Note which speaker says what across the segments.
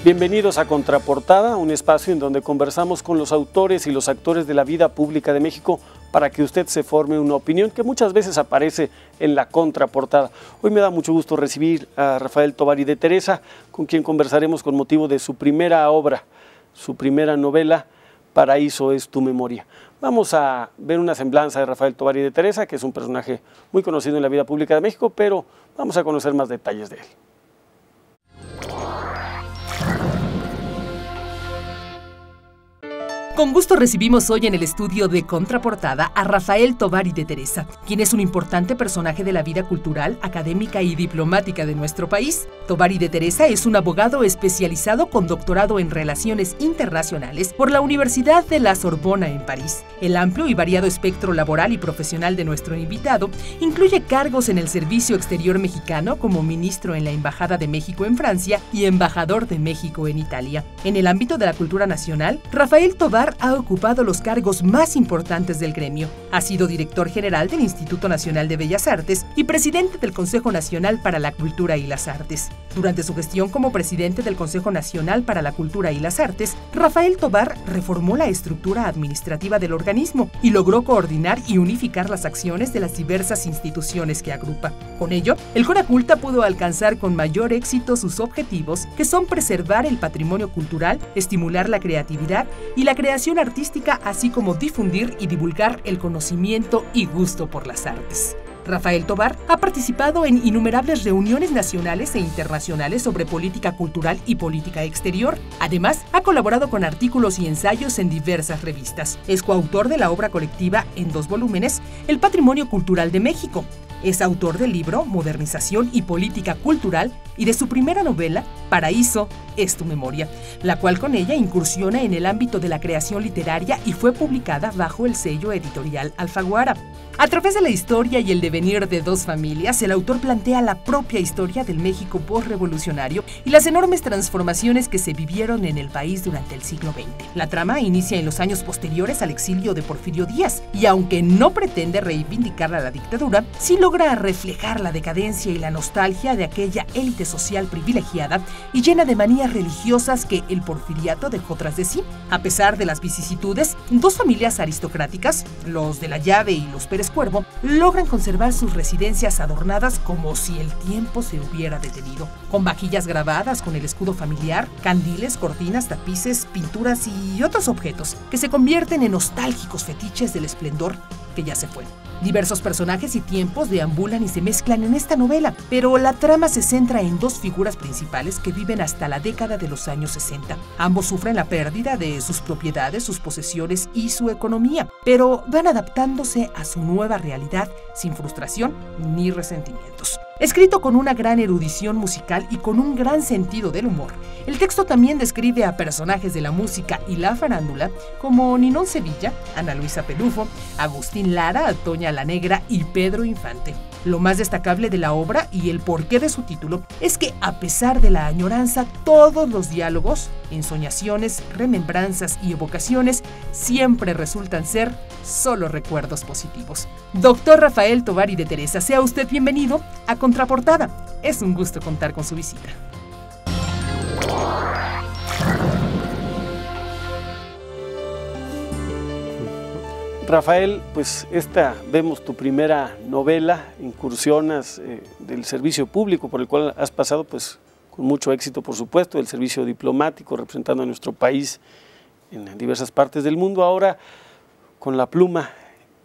Speaker 1: Bienvenidos a Contraportada, un espacio en donde conversamos con los autores y los actores de la vida pública de México para que usted se forme una opinión que muchas veces aparece en la contraportada. Hoy me da mucho gusto recibir a Rafael Tovar y de Teresa, con quien conversaremos con motivo de su primera obra, su primera novela, Paraíso es tu memoria. Vamos a ver una semblanza de Rafael Tovar y de Teresa, que es un personaje muy conocido en la vida pública de México, pero vamos a conocer más detalles de él.
Speaker 2: Con gusto recibimos hoy en el estudio de Contraportada a Rafael Tovar y de Teresa, quien es un importante personaje de la vida cultural, académica y diplomática de nuestro país. Tovar y de Teresa es un abogado especializado con doctorado en Relaciones Internacionales por la Universidad de la Sorbona en París. El amplio y variado espectro laboral y profesional de nuestro invitado incluye cargos en el Servicio Exterior Mexicano como ministro en la Embajada de México en Francia y embajador de México en Italia. En el ámbito de la cultura nacional, Rafael Tovar ha ocupado los cargos más importantes del gremio. Ha sido director general del Instituto Nacional de Bellas Artes y presidente del Consejo Nacional para la Cultura y las Artes. Durante su gestión como presidente del Consejo Nacional para la Cultura y las Artes, Rafael Tovar reformó la estructura administrativa del organismo y logró coordinar y unificar las acciones de las diversas instituciones que agrupa. Con ello, el Conaculta pudo alcanzar con mayor éxito sus objetivos, que son preservar el patrimonio cultural, estimular la creatividad y la creación artística, así como difundir y divulgar el conocimiento y gusto por las artes. Rafael Tovar ha participado en innumerables reuniones nacionales e internacionales sobre política cultural y política exterior. Además, ha colaborado con artículos y ensayos en diversas revistas. Es coautor de la obra colectiva en 2 volúmenes, El Patrimonio Cultural de México. Es autor del libro Modernización y Política Cultural y de su primera novela, Paraíso es tu memoria, la cual con ella incursiona en el ámbito de la creación literaria y fue publicada bajo el sello editorial Alfaguara. A través de la historia y el devenir de 2 familias, el autor plantea la propia historia del México postrevolucionario y las enormes transformaciones que se vivieron en el país durante el siglo XX. La trama inicia en los años posteriores al exilio de Porfirio Díaz y, aunque no pretende reivindicar a la dictadura, sí logra reflejar la decadencia y la nostalgia de aquella élite social privilegiada y llena de manías religiosas que el porfiriato dejó tras de sí. A pesar de las vicisitudes, 2 familias aristocráticas, los de la Llave y los Pérez Cuervo, logran conservar sus residencias adornadas como si el tiempo se hubiera detenido, con vajillas grabadas con el escudo familiar, candiles, cortinas, tapices, pinturas y otros objetos que se convierten en nostálgicos fetiches del esplendor que ya se fue. Diversos personajes y tiempos deambulan y se mezclan en esta novela, pero la trama se centra en 2 figuras principales que viven hasta la década de los años 60. Ambos sufren la pérdida de sus propiedades, sus posesiones y su economía, pero van adaptándose a su nueva realidad sin frustración ni resentimientos. Escrito con una gran erudición musical y con un gran sentido del humor, el texto también describe a personajes de la música y la farándula como Ninón Sevilla, Ana Luisa Pelufo, Agustín Lara, Toña la Negra y Pedro Infante. Lo más destacable de la obra y el porqué de su título es que, a pesar de la añoranza, todos los diálogos, ensoñaciones, remembranzas y evocaciones siempre resultan ser solo recuerdos positivos. Doctor Rafael Tovar y de Teresa, sea usted bienvenido a Contraportada. Es un gusto contar con su visita.
Speaker 1: Rafael, pues vemos tu primera novela, incursionas del servicio público por el cual has pasado pues con mucho éxito, por supuesto, del servicio diplomático representando a nuestro país en diversas partes del mundo, ahora con la pluma.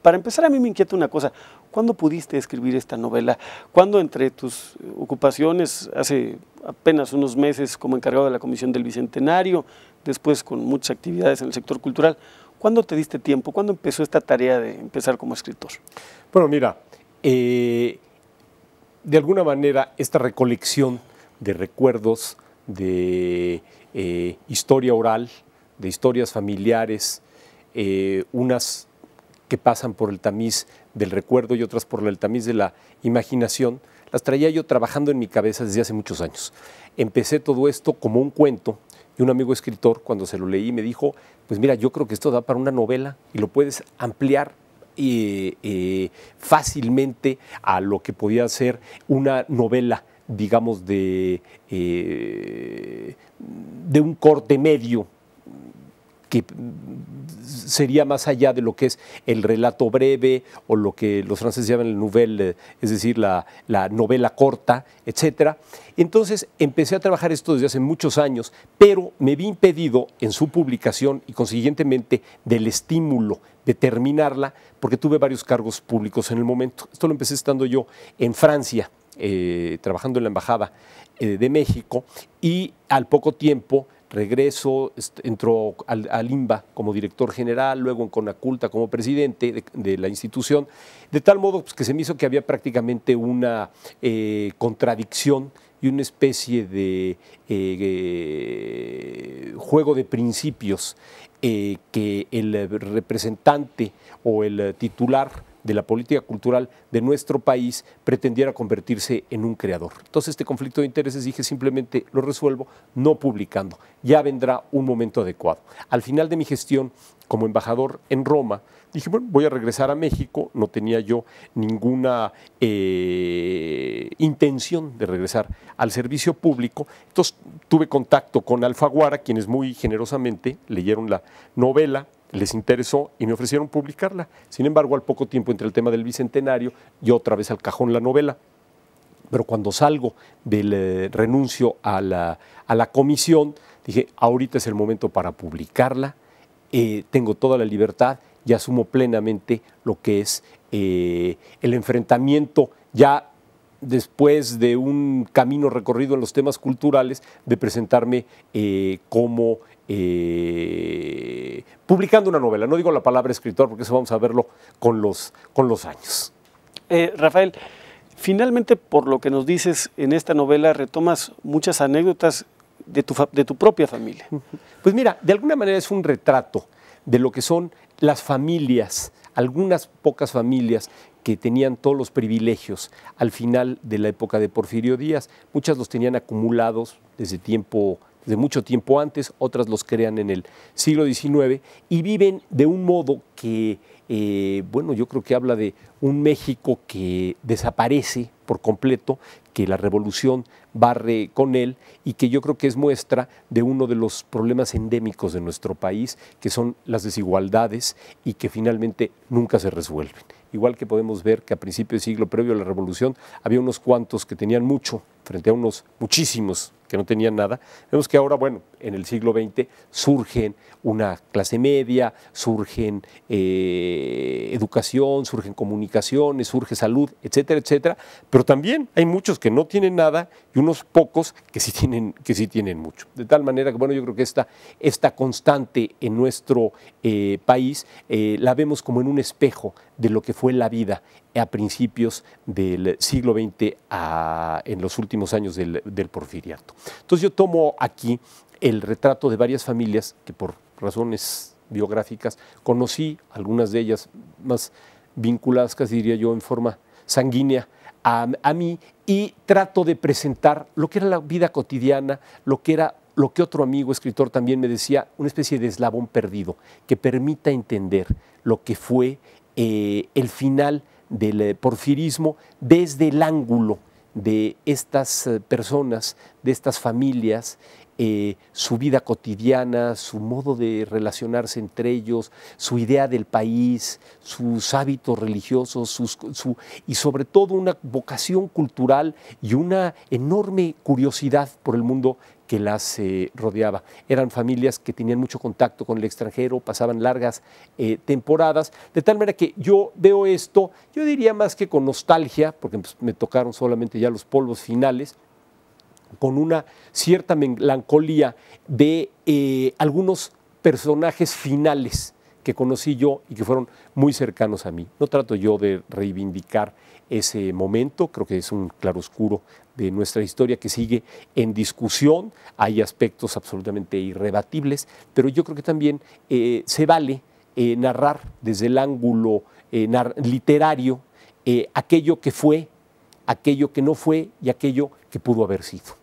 Speaker 1: Para empezar, a mí me inquieta una cosa, ¿cuándo pudiste escribir esta novela? ¿Cuándo, entre tus ocupaciones, hace apenas unos meses como encargado de la Comisión del Bicentenario, después con muchas actividades en el sector cultural, ¿cuándo te diste tiempo? ¿Cuándo empezó esta tarea de empezar como escritor?
Speaker 3: Bueno, mira, de alguna manera esta recolección de recuerdos, de historia oral, de historias familiares, unas que pasan por el tamiz del recuerdo y otras por el tamiz de la imaginación, las traía yo trabajando en mi cabeza desde hace muchos años. Empecé todo esto como un cuento y un amigo escritor, cuando se lo leí, me dijo, pues mira, yo creo que esto da para una novela y lo puedes ampliar fácilmente a lo que podía ser una novela digamos, de un corte medio, que sería más allá de lo que es el relato breve o lo que los franceses llaman el nouvelle, es decir, la novela corta, etcétera. Entonces empecé a trabajar esto desde hace muchos años, pero me vi impedido en su publicación y consiguientemente del estímulo de terminarla, porque tuve varios cargos públicos en el momento. Esto lo empecé estando yo en Francia, trabajando en la Embajada de México, y al poco tiempo regreso, entro al INBA como director general, luego en Conaculta como presidente de la institución, de tal modo pues, que se me hizo que había prácticamente una contradicción y una especie de juego de principios que el representante o el titular de la política cultural de nuestro país pretendiera convertirse en un creador. Entonces este conflicto de intereses dije simplemente lo resuelvo no publicando, ya vendrá un momento adecuado. Al final de mi gestión como embajador en Roma, dije, bueno, voy a regresar a México, no tenía yo ninguna intención de regresar al servicio público, entonces tuve contacto con Alfaguara, quienes muy generosamente leyeron la novela, les interesó y me ofrecieron publicarla. Sin embargo, al poco tiempo entre el tema del Bicentenario y otra vez al cajón la novela. Pero cuando salgo del renuncio a la comisión, dije, ahorita es el momento para publicarla, tengo toda la libertad y asumo plenamente lo que es el enfrentamiento ya después de un camino recorrido en los temas culturales, de presentarme como publicando una novela. No digo la palabra escritor porque eso vamos a verlo con los años.
Speaker 1: Rafael, finalmente por lo que nos dices en esta novela retomas muchas anécdotas de tu propia familia.
Speaker 3: Pues mira, de alguna manera es un retrato de lo que son las familias, algunas pocas familias que tenían todos los privilegios al final de la época de Porfirio Díaz. Muchas los tenían acumulados desde mucho tiempo antes, otras los crean en el siglo XIX y viven de un modo que, bueno, yo creo que habla de un México que desaparece por completo, que la revolución barre con él y que yo creo que es muestra de uno de los problemas endémicos de nuestro país, que son las desigualdades y que finalmente nunca se resuelven. Igual que podemos ver que a principios de siglo previo a la revolución había unos cuantos que tenían mucho frente a unos muchísimos que no tenían nada. Vemos que ahora, bueno, en el siglo XX surgen una clase media, surgen educación, surgen comunicaciones, surge salud, etcétera, etcétera, pero también hay muchos que no tienen nada y unos pocos que sí tienen mucho. De tal manera que, bueno, yo creo que esta constante en nuestro país la vemos como en un espejo de lo que fue la vida a principios del siglo XX en los últimos años del porfiriato. Entonces yo tomo aquí el retrato de varias familias que por razones biográficas conocí, algunas de ellas más vinculadas, casi diría yo, en forma sanguínea a mí, y trato de presentar lo que era la vida cotidiana, lo que otro amigo escritor también me decía, una especie de eslabón perdido, que permita entender lo que fue el final del porfirismo desde el ángulo de estas personas, de estas familias, su vida cotidiana, su modo de relacionarse entre ellos, su idea del país, sus hábitos religiosos y sobre todo una vocación cultural y una enorme curiosidad por el mundo que las rodeaba. Eran familias que tenían mucho contacto con el extranjero, pasaban largas temporadas, de tal manera que yo veo esto, yo diría más que con nostalgia, porque pues, me tocaron solamente ya los polvos finales, con una cierta melancolía de algunos personajes finales que conocí yo y que fueron muy cercanos a mí. No trato yo de reivindicar ese momento, creo que es un claroscuro de nuestra historia que sigue en discusión, hay aspectos absolutamente irrebatibles, pero yo creo que también se vale narrar desde el ángulo literario aquello que fue, aquello que no fue y aquello que pudo haber sido.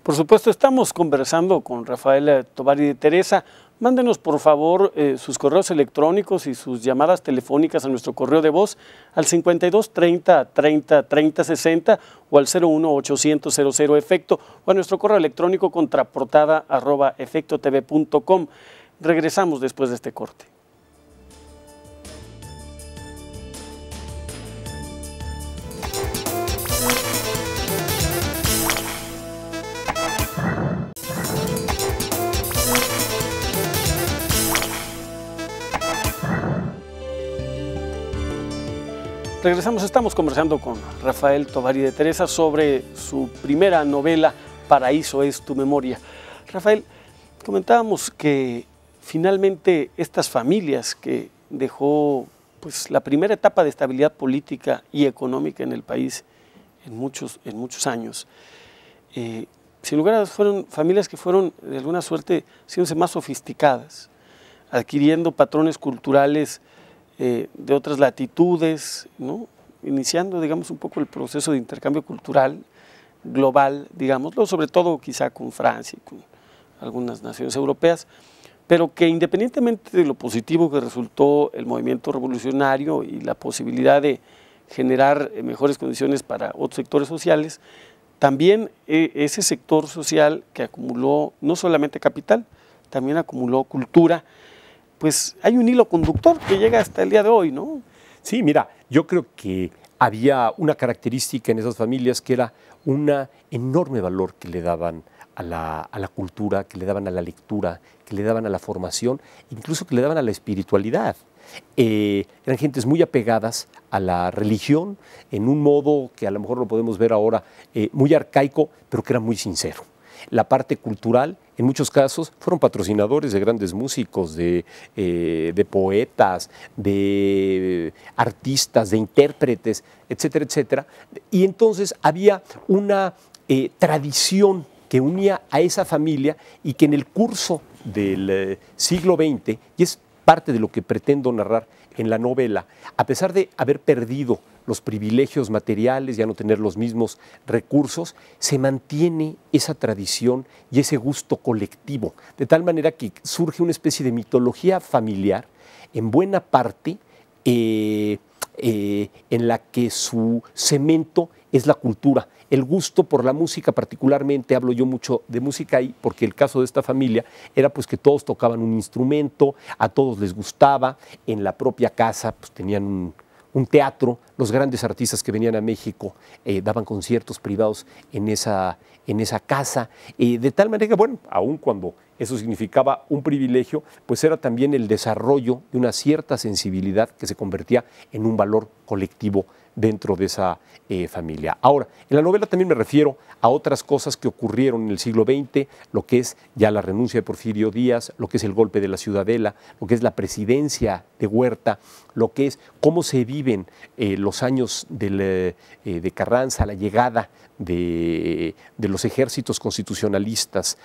Speaker 1: Por supuesto, estamos conversando con Rafael Tovar y de Teresa, Mándenos por favor sus correos electrónicos y sus llamadas telefónicas a nuestro correo de voz al 52 30 30 30 60 o al 01 800 00 efecto o a nuestro correo electrónico contraportada@efectotv.com. Regresamos después de este corte. Regresamos, estamos conversando con Rafael Tovari de Teresa sobre su primera novela, Paraíso es tu memoria. Rafael, comentábamos que finalmente estas familias que dejó pues, la primera etapa de estabilidad política y económica en el país en muchos años, sin lugar a dudas fueron familias que fueron de alguna suerte haciéndose más sofisticadas, adquiriendo patrones culturales de otras latitudes, ¿no? Iniciando, digamos, un poco el proceso de intercambio cultural global, digámoslo, sobre todo quizá con Francia y con algunas naciones europeas, pero que independientemente de lo positivo que resultó el movimiento revolucionario y la posibilidad de generar mejores condiciones para otros sectores sociales, también ese sector social que acumuló no solamente capital, también acumuló cultura, pues hay un hilo conductor que llega hasta el día de hoy, ¿no?
Speaker 3: Sí, mira, yo creo que había una característica en esas familias que era un enorme valor que le daban a la cultura, que le daban a la lectura, que le daban a la formación, incluso que le daban a la espiritualidad. Eran gentes muy apegadas a la religión en un modo que a lo mejor lo podemos ver ahora muy arcaico, pero que era muy sincero. La parte cultural, en muchos casos, fueron patrocinadores de grandes músicos, de poetas, de artistas, de intérpretes, etcétera, etcétera. Y entonces había una tradición que unía a esa familia y que en el curso del siglo XX, y es parte de lo que pretendo narrar en la novela, a pesar de haber perdido los privilegios materiales, ya no tener los mismos recursos, se mantiene esa tradición y ese gusto colectivo, de tal manera que surge una especie de mitología familiar, en buena parte en la que su cemento es la cultura, el gusto por la música, particularmente hablo yo mucho de música ahí, porque el caso de esta familia era pues que todos tocaban un instrumento, a todos les gustaba, en la propia casa pues tenían un teatro, los grandes artistas que venían a México daban conciertos privados en esa casa, de tal manera que, bueno, aun cuando eso significaba un privilegio, pues era también el desarrollo de una cierta sensibilidad que se convertía en un valor colectivo dentro de esa familia. Ahora, en la novela también me refiero a otras cosas que ocurrieron en el siglo XX, lo que es ya la renuncia de Porfirio Díaz, lo que es el golpe de la Ciudadela, lo que es la presidencia de Huerta, lo que es cómo se viven los años de Carranza, la llegada de los ejércitos constitucionalistas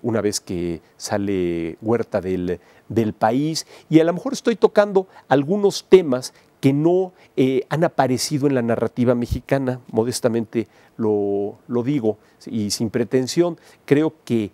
Speaker 3: una vez que sale Huerta del país, y a lo mejor estoy tocando algunos temas que no han aparecido en la narrativa mexicana, modestamente lo digo, y sin pretensión. Creo que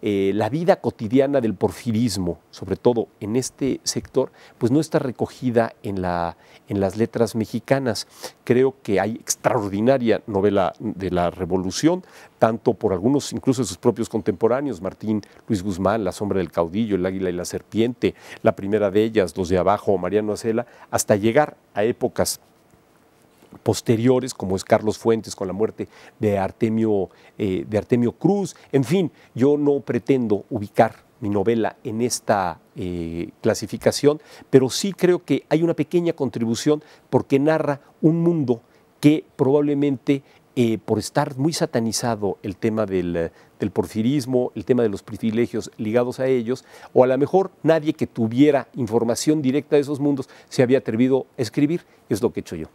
Speaker 3: la vida cotidiana del porfirismo, sobre todo en este sector, pues no está recogida en las letras mexicanas. Creo que hay extraordinaria novela de la Revolución, tanto por algunos, incluso de sus propios contemporáneos, Martín Luis Guzmán, La sombra del caudillo, El águila y la serpiente, la primera de ellas, Los de abajo, Mariano Acela, hasta llegar a épocas posteriores, como es Carlos Fuentes con la muerte de Artemio Cruz. En fin, yo no pretendo ubicar mi novela en esta clasificación, pero sí creo que hay una pequeña contribución porque narra un mundo que probablemente por estar muy satanizado el tema del porfirismo, el tema de los privilegios ligados a ellos, o a lo mejor nadie que tuviera información directa de esos mundos se había atrevido a escribir, es lo que he hecho yo.